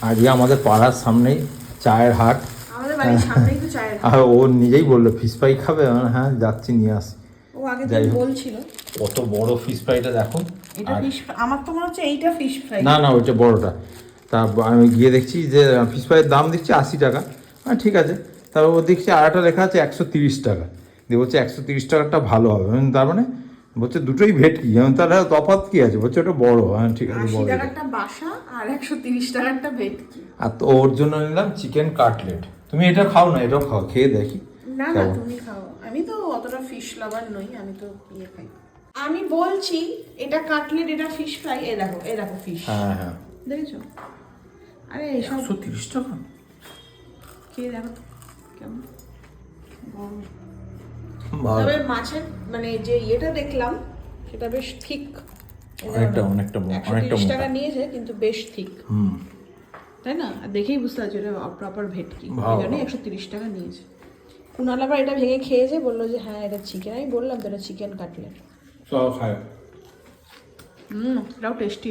আর আমাদের পাড়ার সামনেই চায়ের হাট, আমাদের বাড়ির সামনেই তো চায়ের হাট। আর ও নিজেই বললো ফিশ ফ্রাই খাবে, হ্যাঁ যাচ্ছি নিয়ে আসি। ও আগে যাই দিন হোক। বলছিল। কত বড় ফিশ ফ্রাইটা দেখো। এটা ফিশ, আমার তো মনে হচ্ছে এইটা ফিশ ফ্রাই। না না, ওইটা বড়টা। তা আমি গিয়ে দেখছি যে ফিশ ফ্রাইয়ের দাম দেখছি 80 টাকা। হ্যাঁ ঠিক আছে। তারপর ও দেখছি আরেকটা লেখা আছে 130 টাকা। দিয়ে বলছে 130 টাকাটা ভালো হবে। তার মানে বলছে দুটোই ভেটকি, তাহলে তফাৎ কি আছে? বলছে ওটা বড়। হ্যাঁ ঠিক আছে, 80 বড়। টাকারটা বাসা আর 130 টাকারটা ভেটকি। আর তো ওর জন্য নিলাম চিকেন কাটলেট। তুমি এটা খাও না, এটাও খাও, খেয়ে দেখি না না, কেমন। তুমি খাও, আমি তো অতটা ফিশ লাভার নই, আমি তো ইয়ে খাই। আমি বলছি এটা কাটলেট, এটা ফিশ ফ্রাই। এ দেখো ফিশ। হ্যাঁ হ্যাঁ, দেখেছো? আরে এইসব 130 টাকা। খেয়ে দেখো তো কেমন গরম। ভালো। তবে মাছের মানে যে ইয়েটা দেখলাম সেটা বেশ ঠিক। অনেকটা 130 টাকা নিয়েছে কিন্তু বেশ ঠিক, হুম। তাই না? আর দেখেই বুঝতে পারছি এটা প্রপার ভেটকি, ভালো, ওই জন্যই ভালো। 130 টাকা নিয়েছে। কুণাল আবার এটা ভেঙে খেয়েছে, বললো যে হ্যাঁ এটা চিকেন। আমি বললাম তো এটা চিকেন কাটলেট। সব খায়। এটাও টেস্টি।